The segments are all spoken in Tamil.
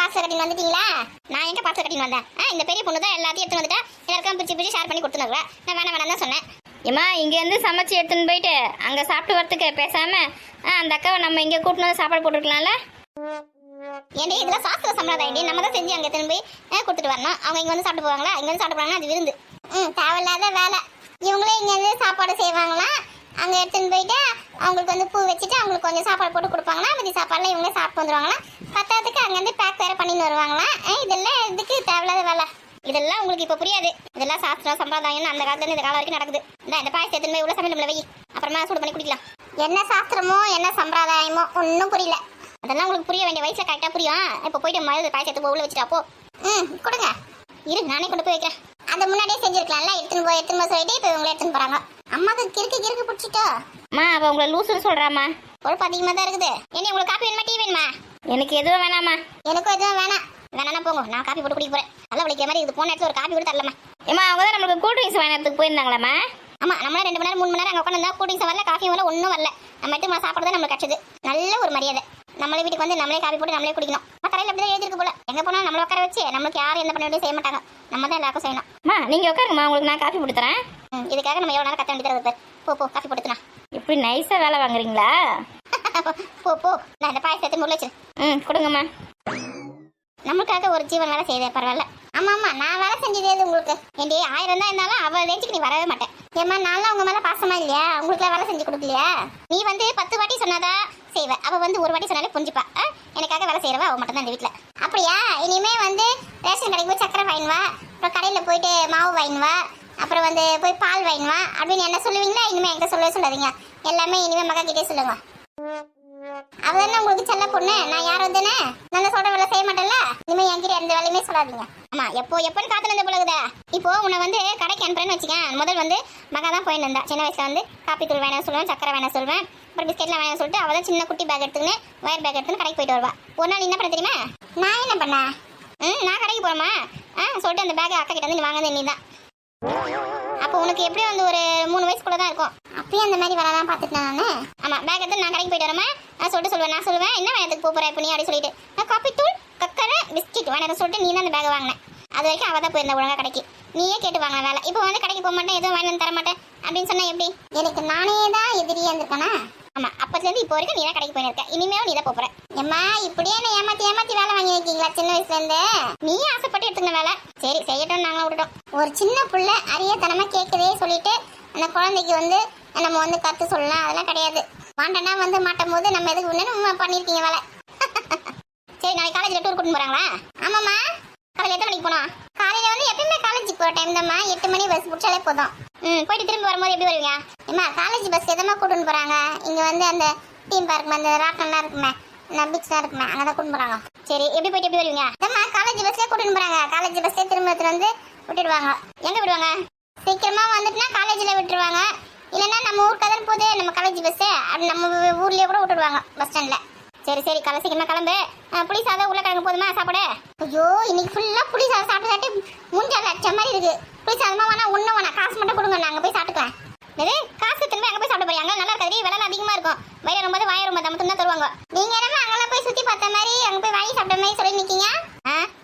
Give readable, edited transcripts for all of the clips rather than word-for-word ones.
பார்சல் கட்டின்னு வந்துட்டீங்களா? நான் எங்க பார்சல் கட்டின்னு வந்தேன்? இந்த பெரிய பொண்ணு தான் எல்லாத்தையும் எடுத்து வந்துட்டா, எல்லாருக்கும் பிரிச்சு பிரிச்சு ஷேர் பண்ணி கொடுத்துருவா. நான் வேணாம் தான் சொன்னேன். ஏம்மா இங்கேருந்து சமைச்சு எடுத்துன்னு போயிட்டு அங்கே சாப்பிட்டு வரத்துக்கு பேசாம அந்த அக்காவை நம்ம இங்கே கூட்டினு வந்து சாப்பாடு போட்டுருக்கலாம்ல. ஏன்டி இதெல்லாம் சாஸ்திர சம்பிரதாயம், நம்ம தான் செஞ்சு அங்கே திரும்பி கொடுத்துட்டு வரணும். அவங்க இங்கே வந்து சாப்பிட்டு போவாங்களா? இங்கே வந்து சாப்பிட்டு போவாங்கன்னா அது விருந்து. தேவையில்லாத வேலை. இவங்களே இங்கே வந்து சாப்பாடு செய்வாங்களா? அங்கே எடுத்துன்னு போயிட்டு அவங்களுக்கு வந்து பூ வச்சுட்டு அவங்களுக்கு கொஞ்சம் சாப்பாடு போட்டு கொடுப்பாங்களா? மதி சாப்பாடுலாம் இவங்களே சாப்பிட்டு வந்துடுவாங்களா? பத்தாவதுக்கு அங்கேருந்து பேக் வேறு பண்ணின்னு வருவாங்களா? இதெல்லாம் இதுக்கு தேவையில்லாத வேலை. இதெல்லாம் உங்களுக்கு இப்போ புரியாது. இதெல்லாம் சாஸ்திரம் சம்பிரதாயம் அந்த காலத்துல இந்த காலம் வரைக்கும் நடக்குது. இந்த பாயசத்தை எடுத்துன்னு போய் உள்ள சமையல் வை, அப்புறமா சூடு பண்ணி குடிக்கலாம். என்ன சாஸ்திரமோ என்ன சம்பிரதாயமோ ஒன்றும் புரியல. அதெல்லாம் உங்களுக்கு புரிய வேண்டிய வயசுல கரெக்டாக புரியும். இப்போ போயிட்டு மாதிரி பாயசத்தை உள்ள வச்சுட்டா போ. கொடுங்க, இரு நானே கொண்டு போய் வைக்கிறேன். அந்த முன்னாடியே செஞ்சிருக்கலாம்ல, எடுத்துன்னு போய் சொல்லிட்டு இப்போ இவங்களை எடுத்துன்னு போறாங்க. அம்மாக்கு கிறுக்கு பிடிச்சிட்டோ. அம்மா அவள் உங்களை லூசுன்னு சொல்கிறாம்மா. கொழுப்பு அதிகமாக தான் இருக்குது. என்ன உங்களுக்கு காப்பி வேணுமா டீ வேணுமா? எனக்கு எதுவும் வேணாம்மா. எனக்கும் எதுவும் வேணாம் போங்க. நான் காப்பி போட்டு குடிக்க போறேன். நல்லா வலிக்கிற மாதிரி இது. போன இடத்துல ஒரு காப்பி கூட தரலாமா? ஏம்மா அவங்க தான் நம்மளுக்கு கூல் ட்ரிங்க்ஸ் வாங்கினதுக்கு போயிருந்தாங்களாம்மா? ஆமா, நம்மள 2 மணி நேரம் 3 மணி நேரம் அங்கே உட்காந்து கூல் ட்ரிங்க்ஸ் வரல, காஃபி வரல, ஒன்றும் வரல. நம்ம எடுத்து சாப்பிட்றது நம்மளுக்கு கிடைச்சது. நல்ல ஒரு மரியாதை. நம்மளே வீட்டுக்கு வந்து நம்மளே காப்பி போட்டு நம்மளே குடிக்கணும். கடையில் அப்படி தான் எழுதிருக்கு போல. எங்கே போனால் நம்மளை உட்கார வச்சு நம்மளுக்கு யாரும் எந்த பண்ண வேண்டிய செய்ய மாட்டாங்க. நம்ம தான் எல்லாருக்கும் செய்யணும். அம்மா நீங்கள் உட்காருங்கம்மா, உங்களுக்கு நான் காஃபி போட்டு தரேன். இதுக்காக நம்ம எவ்வளோ நேரம் கத்த வேண்டியது பேர். போ காஃபி போட்டுனா. இப்படி நைஸாக வேலை வாங்குறீங்களா? போ நான் இந்த பாயசத்தை முள்ள வச்சு. கொடுங்கம்மா. நம்மளுக்காக ஒரு ஜீவன் வேலை செய்தே பரவாயில்ல. ஆமா நான் வேலை செஞ்சதே உங்களுக்கு. என் 1000 தான் இருந்தாலும் அவள் ரேஞ்சுக்கு நீ வரவே மாட்டேன். ஏமா நான்லாம் உங்க மேல பாசமா இல்லையா? உங்களுக்குலாம் வேலை செஞ்சு கொடுக்கலையா? நீ வந்து 10 வாட்டி சொன்னாதா செய்வ, அவ வந்து ஒரு வாட்டி சொன்னாலே புரிஞ்சுப்பா. எனக்காக வேலை செய்யறவா அவ மட்டும் தான் இந்த வீட்டுல. அப்படியா? இனிமே வந்து ரேஷன் கடைக்கு போய் சக்கரை வாங்கினுவா, அப்புறம் கடையில போயிட்டு மாவு வாங்கினுவா, அப்புறம் வந்து போய் பால் வாங்கினுவா அப்படின்னு என்ன சொல்லுவீங்களா? இனிமே என்கிட்ட சொல்லவே சொல்லாதீங்க. எல்லாமே இனிமே மகா கிட்டே சொல்லுங்க. அவதானே உங்களுக்கு செல்ல பொண்ணு. நான் யார் வந்தேனே? நான் சொல்ற வேலை செய்ய மாட்டேன்ல. இனிமே என்கிட்ட எந்த வேலையுமே சொல்லாதீங்க. ஆமா, எப்போன்னு காத்துல இருந்த போலகுதா. இப்போ உன்னை வந்து கடைக்கு அனுப்புறேன்னு வச்சுக்க. முதல் வந்து மகா தான் போயிட்டு இருந்தா. சின்ன வயசுல வந்து காப்பி தூள் வேணாம் சொல்லுவேன், சக்கரை வேணாம் சொல்லுவேன், அப்புறம் பிஸ்கெட்லாம் வேணாம் சொல்லிட்டு அவள் சின்ன குட்டி பேக் எடுத்துன்னு ஒயர் பேக் எடுத்துன்னு கடைக்கு போயிட்டு வருவா. ஒரு நாள் என்ன பண்ண தெரியுமா? நான் என்ன பண்ணேன்? நான் கடைக்கு போறேமா சொல்லிட்டு அந்த பேக்கை அக்கா கிட்ட வந்து நீ வாங்குறது நீ தான். அப்போ உனக்கு எப்படியும் வந்து ஒரு 3 வயசுக்குள்ள தான் இருக்கும். அப்பயும் அந்த மாதிரி வரலாம் பார்த்துட்டேன் நான். ஆமா, பேக் எடுத்து நான் கடைக்கு போயிட்டு வரமா சொல்லுவேன். நான் சொல்லுவேன் என்ன வேணத்துக்கு போறேன் இப்போ நீ அப்படி சொல்லிட்டு, நான் காப்பி தூள் கக்கரை பிஸ்கெட் வேணாம் சொல்லிட்டு நீ தான் அந்த பேக்கை வாங்கினேன். அது வரைக்கும் அவள் தான் போயிருந்தா ஒழுங்கா கடைக்கு. நீயே கேட்டு வாங்கின வேலை. இப்போ வந்து கடைக்கு போக மாட்டேன், எதுவும் வாங்கி தர மாட்டேன் அப்படின்னு சொன்னா எப்படி? எனக்கு நானே தான் எதிரியா இருந்திருக்கானா? ஆமா, அப்பத்துலேருந்து இப்போ வரைக்கும் நீ தான் கடைக்கு போயிருக்க. இனிமேலும் நீ தான் போற. ஏம்மா இப்படியே என்ன ஏமாத்தி வேலை வாங்கி வைக்கீங்களா சின்ன வயசுல இருந்து? நீ ஆசைப்பட்டு எடுத்துக்கின வேலை. சரி செய்யட்டும், நாங்களும் விட்டுட்டோம். ஒரு சின்ன புள்ள அறியத்தனமா கேட்கதே சொல்லிட்டு அந்த குழந்தைக்கு வந்து நம்ம வந்து கற்று சொல்லலாம், அதெல்லாம் கிடையாது. வாண்டனா வந்து மாட்டும் போது நம்ம எதுக்கு முன்னாடி பண்ணிருக்கீங்க வேலை. சரி, நாளைக்கு காலேஜில் டூர் கூட்டின்னு போறாங்களா? ஆமாம்மா. காலையில் எத்தனை மணிக்கு போனோம்? காலையில் வந்து எப்பயுமே காலேஜுக்கு போகிற டைம் தான்மா. 8 மணி பஸ் பிடிச்சாலே போதும். போயிட்டு திரும்பி வரும்போது எப்படி வருவீங்க? ஏம்மா காலேஜ் பஸ் எதமா கூட்டின்னு போகிறாங்க. இங்கே வந்து அந்த தீம் பார்க் அந்த ராட்டம்லாம் இருக்குமே, பீச்லாம் இருக்குமே, அங்கே தான் கூட்டின்னு போகிறாங்க. சரி, எப்படி போயிட்டு எப்படி வருவீங்க? அம்மா காலேஜ் பஸ்லேயே கூட்டின்னு போகிறாங்க. காலேஜ் பஸ்லேயே திரும்ப எடுத்துட்டு வந்து விட்டுடுவாங்க. எங்கே விடுவாங்க? சீக்கிரமா வந்துட்டுனா காலேஜில் விட்டுருவாங்க. இல்லைன்னா நம்ம ஊருக்கு தான் போதே நம்ம காலேஜ் பஸ்ஸு அப்படி நம்ம ஊர்லேயே கூட விட்டுடுவாங்க பஸ் ஸ்டாண்டில். சரி காலை சீக்கிரமா கிளம்பு. புளி சாதம் உருளைக்கிழங்கு போதுமா சாப்பாடு? ஐயோ இன்னைக்கு ஃபுல்லாக புளி சாதம் சாப்பிட்டு மூஞ்சால அச்ச மாதிரி இருக்கு. புளி சாதமா வேணா காசு மட்டும் கொடுங்க, நாங்கள் போய் சாப்பிட்டுக்கலாம். இது காசு திரும்ப அங்கே போய் சாப்பிட போறீங்க? நல்லா இருக்காது, விலை அதிகமாக இருக்கும். வயிறு ரொம்ப வாயிரம் மட்டும் தான் தருவாங்க. நீங்க என்னமா அங்கெல்லாம் போய் சுற்றி பார்த்த மாதிரி அங்கே போய் வாங்கி சாப்பிட்ட மாதிரி சொல்லி நிற்கீங்க?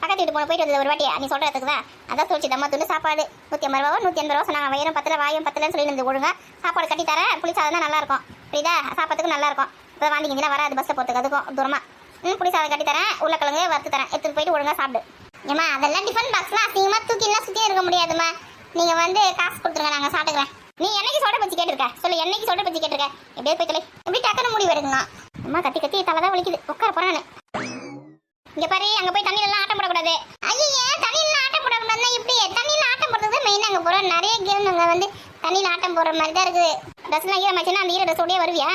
பக்கத்து வீட்டு போயிட்டு வந்தது ஒரு வாட்டி. நீ சொல்றதுக்கு தான் அதான் சொல்லிச்சு. தம்மா துண்டு சாப்பாடு 150 ரூபா 180 ரூபா சொன்னாங்க. வயிறும் 10 வாயும் 10 சொல்லி இருந்து ஒழுங்கா சாப்பாடு கட்டி தரேன். புளி சாதம் தான் நல்லா இருக்கும். புரியுதா? சாப்பாட்டுக்கு நல்லா இருக்கும். இப்போ வாங்கிங்கன்னா வராது பஸ்ஸை போகிறதுக்கு, அதுக்கும் தூரமா. புளி சாதம் கட்டி தரேன், உருளைக்கிழங்கு வறுத்து தரேன், எடுத்துட்டு போயிட்டு ஒழுங்கா சாப்பிடு. ஏமா அதெல்லாம் டிஃபன் பாக்ஸ்லாம் அசிங்கமா தூக்கிலாம் சுற்றி இருக்க முடியாதுமா. நீங்க வந்து காசு கொடுத்துருங்க, நாங்கள் சாப்பிட்டுக்கிறேன். நீ என்னைக்கு சொல்ற பற்றி கேட்டிருக்க சொல்லு? என்னைக்கு சொல்ற பற்றி கேட்டிருக்க? எப்படியே போய் சொல்லி எப்படி டக்குன்னு முடிவு எடுங்க. அம்மா கத்தி தலை தான் வலிக்குது, உட்கார போறேன் நான். இங்க பாரு, அங்க போய் தண்ணியில ஆட்டம் போடக்கூடாது. ஐயா தண்ணியில ஆட்டம் போடக்கூடாதுன்னா எப்படி? தண்ணியில ஆட்டம் போடுறது மெயின். அங்கே போகிறோம் நிறைய கேம் அங்கே வந்து தண்ணியில் ஆட்டம் போடுற மாதிரி தான் இருக்குது. ட்ரெஸ்லாம் ஈரமாச்சுன்னா அந்த ஈர ட்ரெஸ்ஸோடய வருவியா?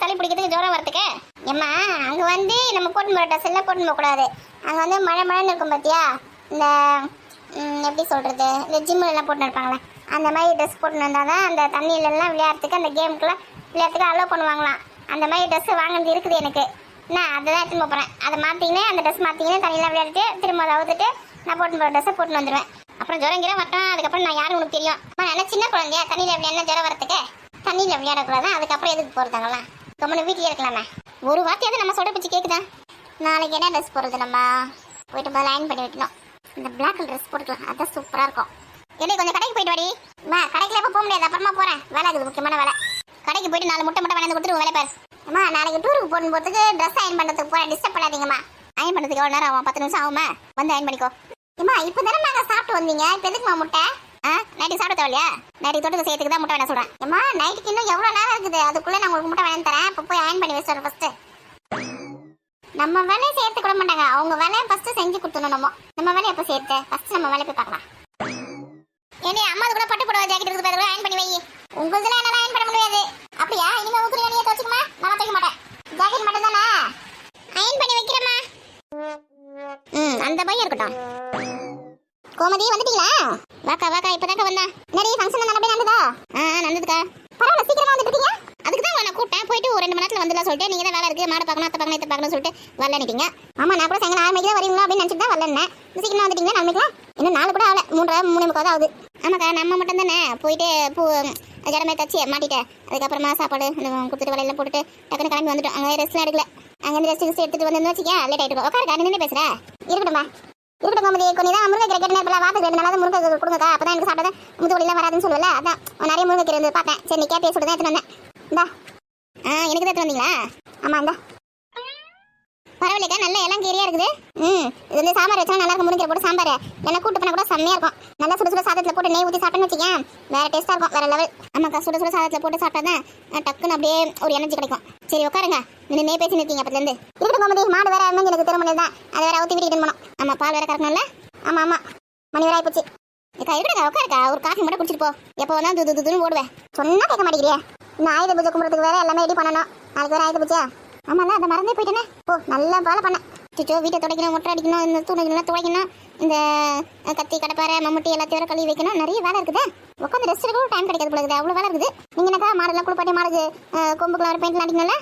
சளி பிடிக்கிறதுக்கு ஜோரம் வரத்துக்கு. ஏம்மா அங்கே வந்து நம்ம போட்டு போகிற ட்ரெஸ் எல்லாம் போட்டு போகக்கூடாது. அங்கே வந்து மழைன்னு இருக்கும் பார்த்தியா? இந்த எப்படி சொல்கிறது, இந்த ஜிம்முலாம் போட்டு இருப்பாங்களே அந்த மாதிரி ட்ரெஸ் போட்டு வந்தால் தான் அந்த தண்ணியிலலாம் விளையாடுறதுக்கு, அந்த கேமுக்குலாம் விளையாடுறதுக்கு அலோவ் பண்ணுவாங்களாம். அந்த மாதிரி ட்ரெஸ்ஸு வாங்கினது இருக்குது எனக்கு. நான் அதை தான் எடுத்துன்னு போகிறேன். அதை மாற்றிக்கினே அந்த ட்ரெஸ் மாற்றிக்கினே தண்ணியெலாம் விளையாடிட்டு திரும்ப அதை அவுத்துட்டு நான் போட்டு போகிற ட்ரெஸ்ஸை போட்டு வந்துடுவேன். அப்புறம் ஜுரம் கீரை வரட்டும். அதுக்கப்புறம் நான் யாரும் உனக்கு தெரியும். நான் சின்ன குழந்தையா தண்ணியில் விளையாட ஜுரம் வரத்துக்கு? தண்ணியில் விளையாடக்கூடாது. அதுக்கப்புறம் எதுக்கு போகிறதாங்களாம்? கம்மனு வீட்டிலே இருக்கலாமே. ஒரு வார்த்தையாவது நம்ம சொல்கிற பிச்சு கேட்குதா? நாளைக்கு என்ன ட்ரெஸ் போடுறது? நம்ம போயிட்டு முதல்ல அயன் பண்ணி வைக்கணும். இந்த பிளாக் கலர் ட்ரெஸ் போட்டுக்கலாம், அதான் சூப்பரா இருக்கும். ஏடி கொஞ்சம் கடைக்கு போயிட்டு வாடி. கடைக்குல எப்போ போக முடியாது, அப்புறமா போறேன், வேலை இருக்குது, முக்கியமான வேலை. கடைக்கு போயிட்டு 4 முட்டை மட்டும் வாங்கி கொடுத்துட்டு வேலை பாரு. அம்மா நாளைக்கு டூருக்கு போகிறதுக்கு ட்ரெஸ் அயன் பண்ணுறதுக்கு போகிறேன், டிஸ்டர்ப் பண்ணாதீங்கம்மா. அயன் பண்ணுறதுக்கு எவ்வளோ நேரம் ஆகும்? 10 நிமிஷம் ஆகுமா? வந்து அயன் பண்ணிக்கோ. அம்மா இப்போ தானே நாங்கள் சாப்பிட்டு வந்தீங்க, இப்போ எதுக்குமா முட்டை? நைட்டுக்கு சாப்பிட தேவையா? நைட்டுக்கு தொட்டுக்கு செய்யறதுக்கு தான் முட்டை வேணா சொல்கிறேன். அம்மா நைட்டுக்கு இன்னும் எவ்வளோ நேரம் இருக்குது, அதுக்குள்ளே நான் உங்களுக்கு முட்டை வாங்கி தரேன். இப்போ போய் அயன் பண்ணி வச்சுறேன் ஃபஸ்ட்டு. நம்ம வேலையை சேர்த்து கூட மாட்டாங்க, அவங்க வேலையை ஃபஸ்ட்டு செஞ்சு கொடுத்துடணும். நம்ம வேலையை எப்போ சேர்த்து ஃபஸ்ட்டு நம்ம வேலையை போய் பார்க்கலாம். ஏன்டி அம்மா கூட பட்டு புடவை ஜாக்கெட் இருக்குது, கூட அயன் பண்ணி வை. உங்களுதுல என்னால அயன் பண்ண முடியாது. அப்படியா? இனிமே ஊத்துறியா நீயே துவச்சுக்குமா? நான் துவைக்க மாட்டேன், ஜாக்கெட் மட்டும் தானே அயன் பண்ணி வைக்கிறேம்மா. அந்த பையன் இருக்கட்டும். கோமதி வந்துட்டீங்களா? வாக்கா வாக்கா, இப்பதாக்கா வந்தா. நிறைய ஃபங்க்ஷன் நல்லபடியா நடந்ததா? நடந்ததுக்கா. பரவாயில்ல, சீக்கிரமா வந்துட்டு இருக்கீங்க. அதுக்கு தான் நான் கூப்பிட்டேன், போயிட்டு ஒரு 2 மணி நேரத்துல வந்துடலாம் சொல்லிட்டு. நீங்க தான் வேலை இருக்கு, மாடு பார்க்கணும், அத்தை பார்க்கணும், இத்தை பார்க்கணும் சொல்லிட்டு வரல நினைப்பீங்க. ஆமா, நான் கூட சாயங்காலம் 6 மணிக்கு தான் வரீங்களா அப்படின்னு நினைச்சிட்டு தான் வரலன்னு. சீக்கிரமா வந்துட்டீங்களா? 4 மணிக்கெல்லாம் இன்னும் 4 கூட ஆகல, 3:30 ஆகுது. ஆமாக்கா, நம்ம மட்டும் தானே போயிட்டு பூ ஜடமே தச்சு மாட்டிட்டேன். அதுக்கப்புறமா சாப்பாடு கொடுத்துட்டு வலையில போட்டுட்டு டக்குன்னு கிளம்பி வந்துட்டோம். அங்கே ரெஸ்ட்லாம் எடுக்கல, அங்கேருந்து ரெஸ்ட் எடுத்துட்டு வந்து வச்சுக்கா, லேட் ஆகிட்டு உட்காருக்கா, நின்று பேசுகிறேன். இருக்கட்டும்மா, இருக்கட்டும் கோமதி. கொஞ்சம் தான் முருங்கை கீரை கேட்டு வாரத்துக்கு 2 நாளாவது முருங்கை கொடுங்கக்கா, அப்போ தான் எனக்கு சாப்பிட்டது முது வழியெல்லாம் வராதுன்னு சொல்லல. அதான் நிறைய முருங்கை கீரை வந்து பார்த்தேன். சரி, நீ கேட்டே சொல்லிட்டு தான் எடுத்துன்னு வந்தேன். இந்தா. எனக்கு தான் எடுத்து வந்தீங்களா? ஆமாம், இந்தா. பரவாயில்லக்கா, நல்ல இளம் கீரையாக இருக்குது. இது வந்து சாம்பார் வச்சா நல்லா இருக்கும். முருங்கை போட்டு சாம்பார் எனக்கு கூட்டு பண்ண கூட செம்மையாக இருக்கும். நல்லா சுட சுட சாதத்தில் போட்டு நெய் ஊற்றி சாப்பிட்டேன்னு வச்சுக்கேன், வேறு டேஸ்ட்டாக இருக்கும், வேறு லெவல். ஆமாக்கா, சுட சுட சாதத்தில் போட்டு சாப்பிட்டா தான் டக்குன்னு அப்படியே ஒரு எனர்ஜி கிடைக்கும். சரி உட்காருங்க, நீங்கள் நெய் பேசி நிற்கீங்க அப்போலேருந்து. இருக்கட்டும் கோமதி, மாடு வேறு அமைஞ்சு எனக்கு திரும்ப தான், அதை வேறு ஊற்றி வீட்டுக்கு போனோம். ஆமாம், பால் வேறு கறக்கணும்ல. ஆமாம் ஆமாம், மணி வேறு ஆகிப்போச்சு. ஏக்கா இருக்கா, உட்காருக்கா, ஒரு காஃபி மட்டும் குடிச்சிட்டு போ. எப்போ வந்தால் துதுன்னு ஓடுவேன். சொன்னால் கேட்க மாட்டேங்கிறியா? இன்னும் ஆயுத பூஜை கும்பிட்றதுக்கு வேறு எல்லாமே ரெடி பண்ணணும். நாளைக்கு வேறு ஆயுத பூஜையா? ஆமாம்ல, அதை மறந்தே போயிட்டேனே. ஓ, நல்லா வேலை பண்ணேன். சிச்சோ, வீட்டை துடைக்கணும், மொட்டை அடிக்கணும், இந்த தூணுகள்லாம் துடைக்கணும், இந்த கத்தி கடப்பாரை மம்முட்டி எல்லாத்தையும் வேறு கழுவி வைக்கணும். நிறைய வேலை இருக்குது. உட்காந்து ரெஸ்ட் எடுக்க டைம் கிடைக்காது போல இருக்குது, அவ்வளோ வேலை இருக்குது. நீங்கள் என்னக்கா மாடெல்லாம் குளிப்பாட்டி மாடுக்கு கொம்புக்குள்ள வேறு பெயிண்ட்லாம் அடிக்கணும்ல?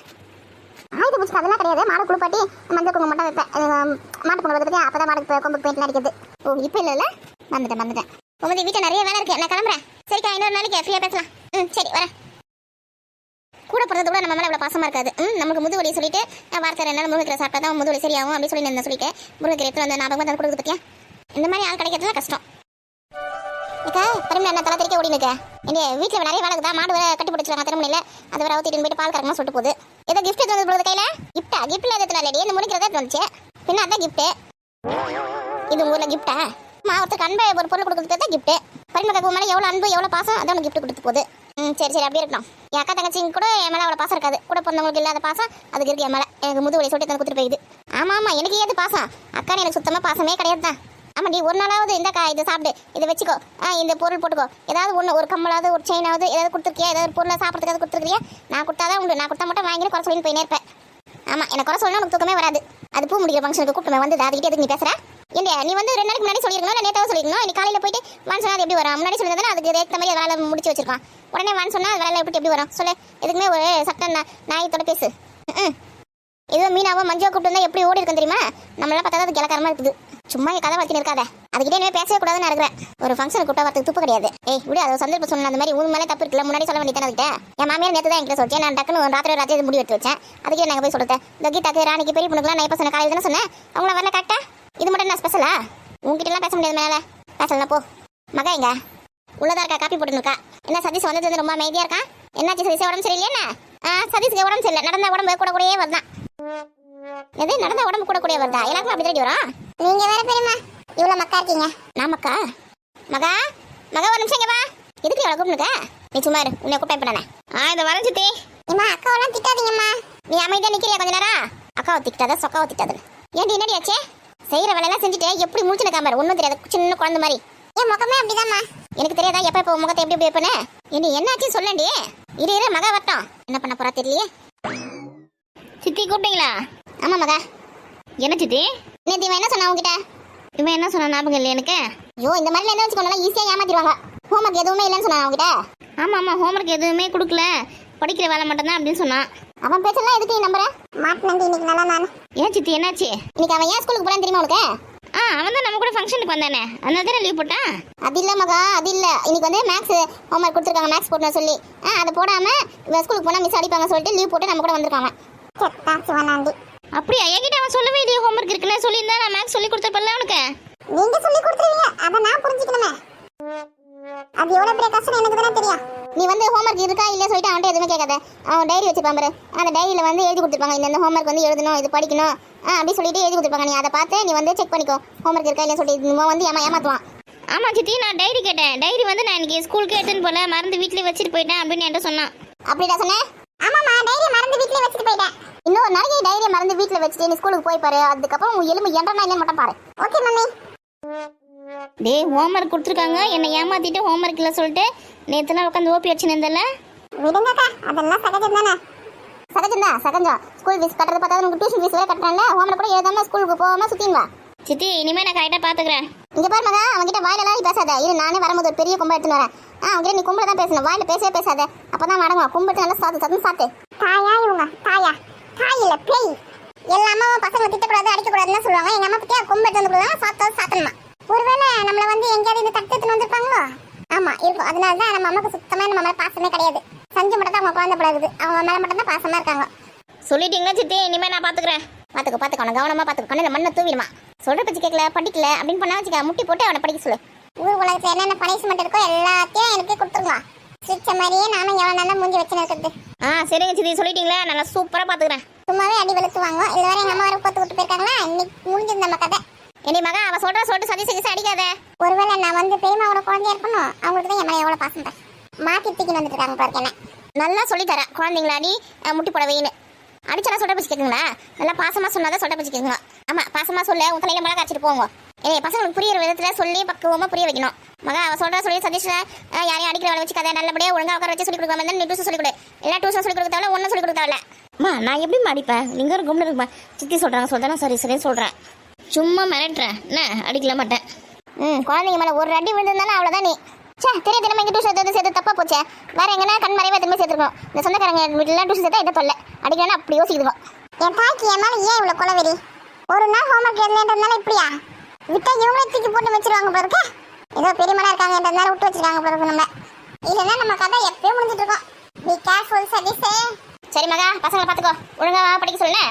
ஆயுத பூஜை அதெல்லாம் கிடையாது. மாடு குளிப்பாட்டி மஞ்சள் குங்குமம் மட்டும் வைப்பேன். மாட்டு பொங்கல் வைக்கிறதுக்கு அப்போ தான் மாடுக்கு கொம்புக்கு பெயிண்ட்லாம் அடிக்கிறது. ஓ, இப்போ இல்லைல்ல, வந்துட்டேன். உங்கள் வீட்டில் நிறைய வேலை இருக்குது, நான் கிளம்புறேன். சரிக்கா, இன்னொரு நாளைக்கு ஃப்ரீயாக பேசலாம். சரி வரேன். கூட பிறந்தது கூட நம்ம மேலே அவ்வளோ பாசமாக இருக்காது. நமக்கு முது வலி சொல்லிட்டு வார்த்தை 2 நாள் முருங்கை சாப்பிட்டா தான் முது வலி சரியாகும் அப்படின்னு சொல்லி நான் சொல்லிட்டு முருங்கை எடுத்து வந்து ஞாபகம் தான் கொடுக்குது பற்றியா. இந்த மாதிரி ஆள் கிடைக்கிறதுலாம் கஷ்டம். ஏக்கா திரும்ப என்ன தலை தெரிக்க ஓடினுக்கா? எங்க வீட்டில் நிறைய வேலை இருக்குதா? மாடு வேறு கட்டி பிடிச்சிருக்காங்க திருமணியில், அதை வேறு ஊற்றிட்டு போயிட்டு பால் கறக்கணும் சொல்லிட்டு போகுது. ஏதோ கிஃப்ட் எடுத்து வந்து போகுது கையில். கிஃப்ட்டில் எதுனா லேடி இந்த முருங்கிறதா வந்துச்சு, பின்ன அதான் கிஃப்ட்டு. இது உங்கள் ஊரில் கிஃப்ட்டா? ஒருத்தருக்கு அன்பை ஒரு பொருள் கொடுக்குறது தான் கிஃப்ட்டு. பரிமக்காக்கு மேலே எவ்வளோ அன்பு எவ்வளோ பாசம், அதான் உனக்கு கிஃப்ட் கொடுத்து போகுது. சரி அப்படியே இருக்கணும். என் அக்கா தங்கச்சிங்க கூட என் மேலே அவ்வளோ பாசம் இருக்காது. கூட பிறந்தவங்களுக்கு இல்லாத பாசம் அதுக்கு இருக்கு என் மேலே. எனக்கு முது வலி சொல்லிட்டு கொடுத்துட்டு போயிடுது. ஆமாம், எனக்கு ஏது பாசம்? அக்கான்னு எனக்கு சுத்தமாக பாசமே கிடையாது தான். ஆமாம், நீ ஒரு நாளாவது இந்தக்கா இதை சாப்பிடு, இதை வச்சுக்கோ, இந்த பொருள் போட்டுக்கோ, ஏதாவது ஒன்று ஒரு கம்மலாவது ஒரு செயினாவது ஏதாவது கொடுத்துருக்கியா, ஏதாவது பொருளை சாப்பிட்றதுக்காவது கொடுத்துருக்கியா? நான் கொடுத்தாதான் உண்டு, நான் கொடுத்தா மட்டும் வாங்கிட்டு குறை சொல்லி போயினே இருப்பேன். ஆமாம், எனக்கு குறை சொல்லணும், உனக்கு தூக்கமே வராது. அது பூ முடிக்கிற ஃபங்க்ஷனுக்கு கூப்பிட்டு வந்து அதுக்கிட்டே எதுக்கு நீ பேசுகிற? ஏன்டா நீ வந்து 2 நாளைக்கு முன்னாடி சொல்லியிருக்கணும், இல்லை நேற்றாவது சொல்லியிருக்கணும். நீ காலையில் போயிட்டு வான் சொன்னால் அது எப்படி வரும்? முன்னாடி சொல்லியிருந்தா அதுக்கு ஏற்ற மாதிரி வேலை முடிச்சு வச்சிருக்கான். உடனே வான் சொன்னால் அது வேலை எப்படி வரும் சொல்லு? எதுக்குமே ஒரு சட்டம் நாயத்தோட பேசு. இதுவும் மீனாவோ மஞ்சுவோ கூப்பிட்டு வந்தால் எப்படி ஓடி இருக்கும் தெரியுமா? நம்மளாம் பார்த்தா அது கிளக்காரமாக இருக்குது. சும்மா கதை வளர்த்தின்னு இருக்காத. அதுக்கிட்டே என்ன பேசவே கூடாதுன்னு இருக்கிறேன். ஒரு ஃபங்க்ஷன் கூப்பிட்டா வரத்துக்கு துப்பு கிடையாது. விட அதை சந்தர்ப்பம் சொன்ன அந்த மாதிரி உன் மேலே தப்பு இருக்குல்ல, முன்னாடி சொல்ல வேண்டியதானே அதுக்கிட்ட. என் மாமியார் நேற்று தான் என்கிட்ட சொல்லிட்டேன். நான் டக்குன்னு ராத்திரி முடி எடுத்து வச்சேன். அதுக்கே நாங்கள் போய் சொல்லிட்டேன். இந்த கீதாக்கு ராணிக்கு பெரிய பொண்ணுக்குலாம் நான் இப்போ சொன்ன காலையில் தானே சொன்னேன். அவங்கள வரல கரெக்டா? இது மட்டும் என்ன ஸ்பெஷலா? உங்ககிட்டலாம் பேச முடியாது, மேலே பேசலாம் போ. மகா எங்க உள்ளதா இருக்கா? காப்பி போட்டுருக்கா. என்ன சதீஷ் வந்தது வந்து ரொம்ப அமைதியாக இருக்கா? என்னாச்சு சதீஷ், உடம்பு சரியில்லையா? சதீஷ்க்கு உடம்பு சரியில்லை, நடந்த உடம்பு கூட கூடயே வருதான். எது நடந்த உடம்பு கூட கூடயே வருதா? எல்லாருக்கும் அப்படி தெரிஞ்சு வரும். நீங்க வேற பெரியம்மா இவ்வளோ மக்கா இருக்கீங்க. நான் மக்கா? மகா ஒரு நிமிஷம் இங்க வா. எதுக்கு இவ்வளோ கூப்பிட்டுருக்க? நீ சும்மா இரு, உன்னை கூப்பிட்டு பண்ணேன். இதை வர சித்தி. ஏம்மா அக்காவெல்லாம் திட்டாதீங்கம்மா. நீ அமைதியாக நிற்கிறியா கொஞ்ச நேரம்? அக்காவை திட்டாத சொக்காவை திட்டாதுன்னு ஏன்டி என்னடி ஆச்சு? செய்கிற வேலையெல்லாம் செஞ்சுட்டு எப்படி முடிச்சுன காமர் ஒன்றும் தெரியாது, சின்ன குழந்தை மாதிரி. என் முகமே அப்படிதாம்மா. எனக்கு தெரியாதா எப்போ முகத்தை எப்படி எப்படி வைப்பேன்னு? ஏண்டி என்னாச்சு சொல்லண்டி? இரு மகா வரட்டும், என்ன பண்ண போறா தெரியலையே. சித்தி கூப்பிட்டீங்களா? ஆமாம் மகா. என்ன சித்தி? நேற்று இவன் என்ன சொன்னா உங்ககிட்ட? இவன் என்ன சொன்ன ஞாபகம் இல்லை எனக்கு. ஐயோ, இந்த மாதிரி என்ன வச்சுக்கோங்களா, ஈஸியாக ஏமாத்திடுவாங்க. ஹோம்ஒர்க் எதுவுமே இல்லைன்னு சொன்னான் உங்ககிட்ட. ஆமாம், ஹோம்ஒர்க் எதுவுமே கொடுக்கல, படிக்கிற வேலை மட்டும்தான் அப்படின்னு சொன்னான். அவன் பேச்செல்லாம் எதுக்கு நீ நம்புற? மாட்டினேன் இன்னைக்கு நல்லா நான். ஏன் சித்தி என்னாச்சு? இன்னைக்கு அவன் ஏன் ஸ்கூலுக்கு போறான்னு தெரியுமா உனக்கு? அவன் தான் நம்ம கூட ஃபங்க்ஷனுக்கு வந்தானே, அதனால தானே லீவ் போட்டான். அது இல்லை மகா, அது இல்லை. இன்னைக்கு வந்து மேக்ஸ் ஹோம்ஒர்க் கொடுத்துருக்காங்க, மேக்ஸ் போடணும் சொல்லி. அதை போடாமல் ஸ்கூலுக்கு போனால் மிஸ் அடிப்பாங்க சொல்லிட்டு லீவ் போட்டு நம்ம கூட வந்திருக்காங்க. அப்படியா? என்கிட்ட அவன் சொல்லவே இல்லையே ஹோம்ஒர்க் இருக்குல்ல, நான் சொல்லியிருந்தா நான் மேக்ஸ் சொல்லி கொடுத்துருப்பேன்ல அவனுக்கு. நீங்க சொல்லி கொடுத்துருவீங்க, அத நான் புரிஞ்சுக்கணுமே. அது எவ்வளவு பெரிய கஷ்டம் எனக்கு தானே தெரியும். நீ வந்து ஹோம்வொர்க் இருக்கா இல்ல சொல்லிட்டு அவன்கிட்ட எதுவுமே கேட்காத. அவன் டைரி வச்சிருப்பான் பாரு, அந்த டைரியில வந்து எழுதி கொடுத்துருப்பாங்க, இந்த ஹோம்வொர்க் வந்து எழுதணும், இது படிக்கணும் அப்படி சொல்லிட்டு எழுதி கொடுத்துருப்பாங்க. நீ அதை பார்த்து நீ வந்து செக் பண்ணிக்கோ, ஹோம்வொர்க் இருக்கா இல்ல சொல்லிட்டு இவன் வந்து ஏமாத்துவான். ஆமா சித்தி, நான் டைரி கேட்டேன். டைரி வந்து நான் இன்னைக்கு ஸ்கூலுக்கு எடுத்துன்னு போல, மறந்து வீட்லயே வச்சுட்டு போயிட்டேன் அப்படின்னு என்கிட்ட சொன்னான். அப்படிடா சொன்னேன்? ஆமாம்மா, டைரி மறந்து வீட்லயே வச்சுட்டு போயிட்டேன். இன்னொரு நாளைக்கு டைரியை மறந்து வீட்டில் வச்சுட்டு நீ ஸ்கூலுக்கு போய் பாரு, அதுக்கப்புறம் உன் எலும்பு என்றனா இல்லைன்னு மட்டும் பாரு. Okay mummy. டேய், ஹோம்வொர்க் கொடுத்துருக்காங்க, என்னை ஏமாத்திட்டு ஹோம்வொர்க் இல்லை சொல்லிட்டு நேற்றுலாம் உட்காந்து ஓப்பி வச்சுன்னு இருந்தல. விடுங்கக்கா, அதெல்லாம் சகஜம் தானே. சகஜம். ஸ்கூல் ஃபீஸ் கட்டுறது பார்த்தா உனக்கு டியூஷன் ஃபீஸ் வேற கட்டுறான்ல, ஹோம்வொர்க் கூட எழுதாம ஸ்கூலுக்கு போகாம சுத்தின்வா. சித்தி, இனிமே நான் கரெக்டாக பார்த்துக்கிறேன். இங்க பாரு மகா, அவன்கிட்ட வாயிலெல்லாம் நீ பேசாத. இது நானே வரும்போது ஒரு பெரிய கும்பை எடுத்துன்னு வரேன். அவன்கிட்ட நீ கும்பல தான் பேசணும், வாயில பேசவே பேசாத. அப்பதான் அடங்குவான். கும்பிட்டு நல்லா சாத்து. தாயா இவங்க, தாயா தாய் இல்ல பேய். எல்லா அம்மாவும் பசங்களை திட்டக்கூடாது அடிக்கக்கூடாதுன்னு சொல்லுவாங்க. எங்க அம்மா பத்தியா கும்பை எடுத்து வந்து கொடுத்தா சாத்தணுமா? ஒருவேளை நம்மள வந்து எங்கேயாவது இந்த தட்டு எடுத்துன்னு வந்திருப்பாங்களோ? ஆமா இருக்கும். அதனாலதான் நம்ம அம்மாவுக்கு சுத்தமா நம்ம மேல பாசமே கிடையாது. சஞ்சு மட்டும் தான் அவங்க குழந்தை பழகுது, அவங்க மேல மட்டும் தான் பாசமா இருக்காங்க. சொல்லிட்டீங்களா சித்தி? இனிமே நான் பார்த்துக்கிறேன். பாத்துக்கோ அவனை கவனமா பாத்துக்கோ. கண்ணில் மண்ணை தூவிடுமா. சொல்ற பச்சு கேட்கல, படிக்கல அப்படின்னு பண்ணா வச்சுக்க, முட்டி போட்டு அவனை படிக்க சொல்லு. ஊர் உலகத்துல என்னென்ன பனிஷ்மெண்ட் இருக்கோ எல்லாத்தையும் எனக்கு கொடுத்துருக்கலாம். சிரிச்ச மாதிரியே நானும் எவ்வளவு நல்லா மூஞ்சி வச்சுன்னு இருக்கிறது. சரிங்க சித்தி, சொல்லிட்டீங்களா? நல்லா சூப்பரா பார்த்துக்கிறேன். சும்மாவே அடி வெளுத்துவாங்க. இது வரை எங்க அம்மா வரை பார்த்து விட்டு போயிருக்காங்களா, இன்னைக்கு முடிஞ்சது நம்ம கதை. என்னடி மகா, அவ சொல்லிட்டு சதி அடிக்காத. ஒருவேளை நான் வந்து பெரியமாவோட குழந்தையா இருக்கணும், அவங்களுக்கு தான் என் மேலே எவ்வளவு பாசம் மாத்தி தூக்கின்னு வந்துட்டு இருக்காங்க பாருங்க. என்ன நல்லா சொல்லித்தரேன். குழந்தைங்களா அடி, முட்டி போட வெயின்னு அடிச்சா சொல்ற பச்சு கேட்குங்களா? நல்லா பாசமா சொன்னாதான் சொல்ற பச்சு கேட்குங்க. ஆமா, பாசமா சொல்ல உன் தலையில மிளகா காய்ச்சிட்டு போங்க. பசங்களுக்கு புரியுற விதத்துல சொல்லி பக்குவமா புரிய வைக்கணும். மகா, அவ சொல்ற சொல்லி சதீஷ்ல யாரையும் அடிக்கிற வேலை வச்சு கதை நல்லபடியா ஒழுங்கா உட்கார வச்சு சொல்லி கொடுக்காம நீ டியூஷன் சொல்லி கொடு. எல்லா டியூஷன் சொல்லி கொடுக்க தேவை, ஒன்னும் சொல்லி கொடுக்க தேவை. அம்மா, நான் எப்படி அடிப்பேன்? நீங்க ஒரு கும்பிட்டு இருக்குமா? சித்தி சொல்றாங்க சொல்றேன், சரின்னு சொல்றேன். சும்மா மிரட்டுறேன், என்ன அடிக்கல மாட்டேன். குழந்தைங்க மேல ஒரு அடி விழுந்தாலும் அவ்வளவுதான். நீ தெரிய தினமா இங்க டியூஷன் சேர்த்து தப்பா போச்சே. வேற எங்கன்னா கண் மறைவா திரும்ப சேர்த்துருக்கோம். இந்த சொந்தக்காரங்க வீட்டுல டியூஷன் சேர்த்தா என்ன தொல்லை அடிக்கணும் அப்படி யோசிக்குதுங்க. என் தாய்க்கு என் மேல ஏன் இவ்வளவு கொலவெறி? ஒரு நாள் ஹோம்ஒர்க் எழுதுன்றதுனால இப்படியா விட்டா இவங்களே தூக்கி போட்டு வச்சிருவாங்க பாருங்க. ஏதோ பெரியமனா இருக்காங்கன்றதுனால விட்டு வச்சிருக்காங்க பாருங்க. நம்ம இல்லைன்னா நம்ம கதை எப்பயும் முடிஞ்சிட்டு இருக்கோம். பி கேர்ஃபுல் சதீஷே. சரி மகா, பசங்களை பாத்துக்கோ, ஒழுங்கா படிக்க சொல்லுங்க.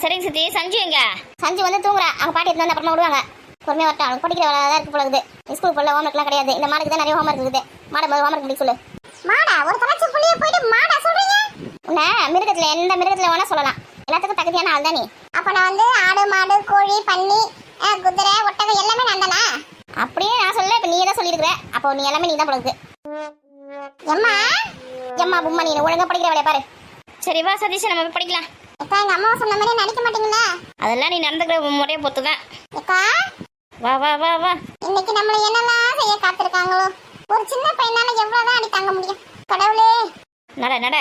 சரிங்க சித்தி. சஞ்சு எங்க? சஞ்சு வந்து தூங்குறா. அவங்க பாட்டி எடுத்து வந்து அப்புறமா விடுவாங்க. பொறுமையா வரட்டும். அவனுக்கு படிக்கிற வேலை தான் இருக்கு போலகுது. ஸ்கூல் போல ஹோம்ஒர்க்லாம் கிடையாது. இந்த மாடுக்கு தான் நிறைய ஹோம்ஒர்க் இருக்குது. மாடும்போது ஹோம்ஒர்க் படிக்க சொல்லு. மாடா? ஒரு தலைச்சு புள்ளிய போயிட்டு மாடா சொல்றீங்க? உன்ன மிருகத்துல எந்த மிருகத்துல வேணா சொல்லலாம். எல்லாத்துக்கும் தகுதியான ஆள் தான் நீ. அப்ப நான் வந்து ஆடு மாடு கோழி பன்னி குதிரை ஒட்டகம் எல்லாமே நான் தானா? அப்படியே நான் சொல்ல. இப்ப நீ தான் சொல்லியிருக்கிற. அப்போ நீ எல்லாமே நீ தான் போலகுது. எம்மா பும்மா, நீ ஒழுங்கா படிக்கிற வேலையை பாரு. சரி வா சதீஷ், நம்ம படிக்கலாம். அக்கா, எங்க அம்மா சொன்ன மாதிரி நடிக்க மாட்டீங்களா? அதெல்லாம் நீ நடந்துக்கிற முறையை பொறுத்துதான். அக்கா, வா வா வா வா. இன்னைக்கு நம்மள என்னெல்லாம் செய்ய காத்திருக்காங்களோ. ஒரு சின்ன பையனால எவ்வளவுதான் அடி தாங்க முடியும்? கடவுளே, நட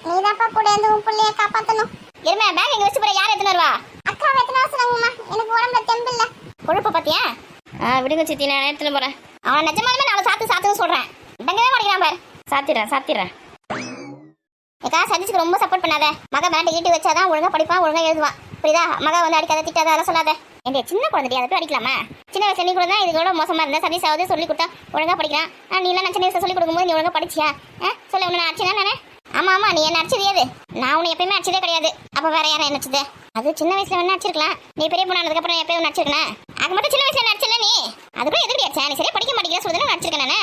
நீதாப்பா கூட இருந்து உன் பிள்ளைய காப்பாத்தணும். இருமே, பேக் எங்க வச்சு போற? யார் எத்தனை வருவா? அக்கா எத்தனை வருஷம்மா? எனக்கு உடம்புல தெம்பு இல்ல. கொழுப்பு பாத்தியா? விடுங்க சித்தி, நான் எடுத்துன்னு போறேன். அவன் நிஜமாலுமே நான் சாத்துன்னு சொல்றேன். இடங்கவே மாட்டேங்கிறான் பாரு. சாத்திடுறேன். ஏக்கா, சதீஷ்க்கு ரொம்ப சப்போர்ட் பண்ணாத. மக பேண்ட் ஈட்டி வச்சாதான் ஒழுங்கா படிப்பான், ஒழுங்கா எழுதுவான். புரியுதா? மக வந்து அடிக்காத திட்டாத அதெல்லாம் சொல்லாத. என் சின்ன குழந்தை அதை போய் அடிக்கலாமா? சின்ன வயசுல நீ கூட தான் இது கூட மோசமா இருந்தா. சதீஷாவது சொல்லி கொடுத்தா ஒழுங்கா படிக்கிறான். நீ எல்லாம் நான் சின்ன வயசுல சொல்லி கொடுக்கும்போது நீ ஒழுங்கா படிச்சியா? சொல்ல உன்னை நான் அடிச்சேன் நானே. ஆமா, நீ என்ன அடிச்சது ஏது? நான் உன்னை எப்பயுமே அடிச்சதே கிடையாது. அப்ப வேற யாரும் என்ன அடிச்சது? அது சின்ன வயசுல வேணா அடிச்சிருக்கலாம். நீ பெரிய பொண்ணானதுக்கு அப்புறம் எப்பயும் அடிச்சிருக்கேன். அது மட்டும் சின்ன வயசுல அடிச்சல நீ. அதுக்குள்ள எதுக்கு அடிச்சா? நீ சரியா படிக்க மாட்டேங்கிற சொல்லுங்க, அடிச்சிருக்கேன் நானே.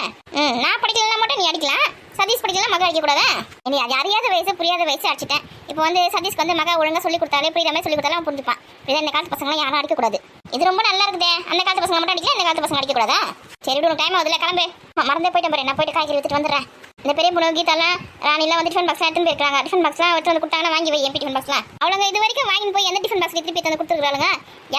நான் படிக்கலாம் மட்டும் நீ அடிக்கலாம். சதீஷ் படிக்கலாம், மக அடிக்க கூடாதா? நீ அறியாத வயசு புரியாத வயசு அடிச்சிட்டேன். இப்போ வந்து சதீஷ்க்கு வந்து மக ஒழுங்கா சொல்லி கொடுத்தாலே புரியாத மாதிரி சொல்லி கொடுத்தாலும் அவன் புரிஞ்சுப்பான். இந்த காலத்து பசங்க யாரும் அடிக்க கூடாது. இது ரொம்ப நல்லா இருக்குதே. அந்த காலத்து பசங்க மட்டும் அடிக்கலாம், இந்த காலத்து பசங்க அடிக்க கூடாதா? சரி விடு, டைம் ஆகுதுல, கிளம்பு. மறந்தே போயிட்டேன் பாரு. நான் போயிட்டு காய்கறி எடுத்துட்டு வந்துடுறேன். இந்த பெரிய பொண்ணு கீதாலாம் ராணிலாம் வந்து டிஃபன் பாக்ஸ் எடுத்துன்னு போயிருக்காங்க. டிஃபன் பாக்ஸ்லாம் எடுத்து வந்து கொடுத்தாங்கன்னா வாங்கி வை. எம்பி டிஃபன் பாக்ஸ்லாம் அவங்க இது வரைக்கும் வாங்கி போய் எந்த டிஃபன் பாக்ஸ் திருப்பி வந்து கொடுத்துருக்காங்க.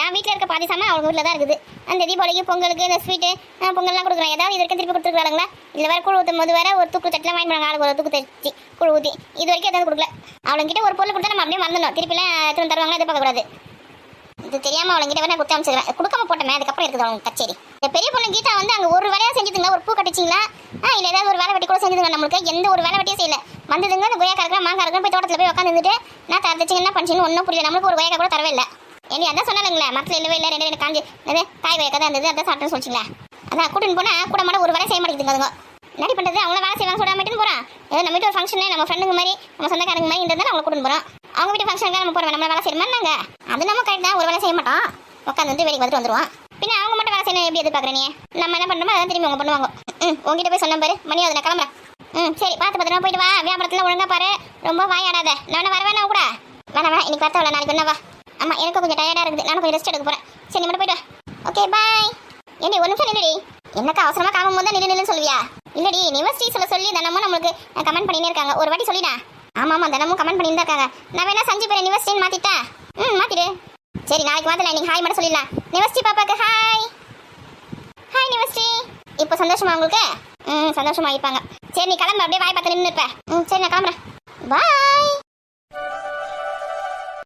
என் வீட்டில் இருக்க பாதி சாமான் அவங்க வீட்டில் தான் இருக்குது. அந்த தீபாவளிக்கு பொங்கலுக்கு இந்த ஸ்வீட்டு பொங்கல்லாம் கொடுக்குறாங்க. ஏதாவது இது வரைக்கும் திருப்பி கொடுத்துருக்காங்களா? இல்லை வேற கூழ் ஊற்றும் போது வேற ஒரு தூக்கு தட்டில் வாங்கி போனாங்க. ஆளுக்கு ஒரு தூக்கு தச்சு கூழ் ஊற்றி இது வரைக்கும் எதாவது கொடுக்கல. அவங்ககிட்ட ஒரு பொருள் கொடுத்தா நம்ம அப்படியே மறந்துடணும். திருப்பிலாம் எடுத்து தருவாங்களா எதிர்பார்க்கக்கூடாது. இது தெரியாம அவங்ககிட்ட வேணா கொடுத்து அமைச்சுக்கிறேன். கொடுக்காம போட்டேன். அதுக்கப்புறம் இருக்குது அவங்க கச்சேரி. இந்த பெரிய பொண்ணு கீதா வந்து அங்கே ஒரு வேலையாக செஞ்சுதுங்களா? ஒரு பூ கட்டிச்சிங்களா? இல்லை ஏதாவது ஒரு வேலை வெட்டி கூட செஞ்சுதுங்க. நம்மளுக்கு எந்த ஒரு வேலை வெட்டியும் செய்யல. வந்ததுங்க அந்த கொய்யா கறக்கிற மாங்காய் இருக்கிற போய் தோட்டத்தில் போய் உட்காந்துட்டு நான் தரச்சிங்க என்ன பண்ணிச்சின்னு ஒன்றும் புரியல. நம்மளுக்கு ஒரு கொய்யா கூட தரவே இல்லை. ஏன் அதான் சொன்னாலுங்களே, மரத்தில் இல்லவே இல்லை. ரெண்டு காஞ்சி காய் கொய்யா தான் இருந்தது. அதான் சாப்பிட்டுன்னு சொல்லிச்சிங்களா? அதான் கூட்டின்னு போனால் கூட மாட ஒரு வேலை செய்ய மாட்டேங்குதுங்க. அதுங்க என்ன பண்ணுறது? அவங்கள வேலை செய்வாங்க சொல்ல மாட்டேன்னு போகிறான். ஏதோ நம்ம வீட்டு ஒரு ஃபங்க்ஷனு நம்ம ஃப்ரெண்டுங்க மாதிரி நம்ம சொந்தக்காரங்க மாதிரி இருந்தாலும் அவங்கள கூட்டின்னு போகிறோம். அவங்க வீட்டு ஃபங்க்ஷனுக்கு நம்ம போகிறோம். நம்ம வேலை செய்யணுமா நாங்கள்? அது நம்ம கரெக்ட் தான். ஒரு வேலை செய்ய மாட்டோம். உட்காந்து வேலைக்கு பார்த்துட்டு வந்துருவான். பின்ன அவங்க மட்டும் வேலை செய்யணும் எப்படி எதிர்பார்க்குற நீ? நம்ம என்ன பண்ணுறோமோ அதான் திரும்பி அவங்க பண்ணுவாங்க. உங்ககிட்ட போய் சொன்ன பாரு மணி அதை நான் கிளம்புறேன். சரி பார்த்து பத்திரமா போயிட்டு வா. வியாபாரத்தில் ஒழுங்கா பாரு. ரொம்ப வாயாடாத. நான் வரவேணா கூட வேணாம் இன்னைக்கு பார்த்தவள நாளைக்கு என்ன வா. ஆமா எனக்கு கொஞ்சம் டயர்டாக இருக்குது. நானும் கொஞ்சம் ரெஸ்ட் எடுக்க போகிறேன். சரி நீ மட்டும் போயிட்டு வா. Okay bye. ஏண்டி ஒரு நிமிஷம் நில்லுடி. என்னக்கா அவசரமாக காணும் போது தான் நில்லுன்னு சொல்லுவியா? இல்லடி யுனிவர்சிட்டி சொல்லி தினமும் நம்மளுக்கு கமெண்ட் பண்ணினே இருக்காங்க. ஒரு வாட்டி சொல்லிடா. ஆமாம் தினமும் கமெண்ட் பண்ணிட்டு தான் இருக்காங்க. நான் வேணா சஞ்சு பேர் யுனிவர்சிட்டின்னு மாற்றிட்டேன். மாற்றிடு. சரி நாளைக்கு மாற்றல. நீங்கள் ஹாய் மட்டும் சொல்லிடலாம். யுனிவர்சிட்டி பாப்பாக்கு ஹாய். Hi university. இப்போ சந்தோஷமா உங்களுக்கு? சந்தோஷமா இருப்பாங்க. சரி நீ கிளம்பு. அப்படியே வாய் பார்த்து நின்று இருப்பேன். சரி நான் கிளம்புறேன். பாய்.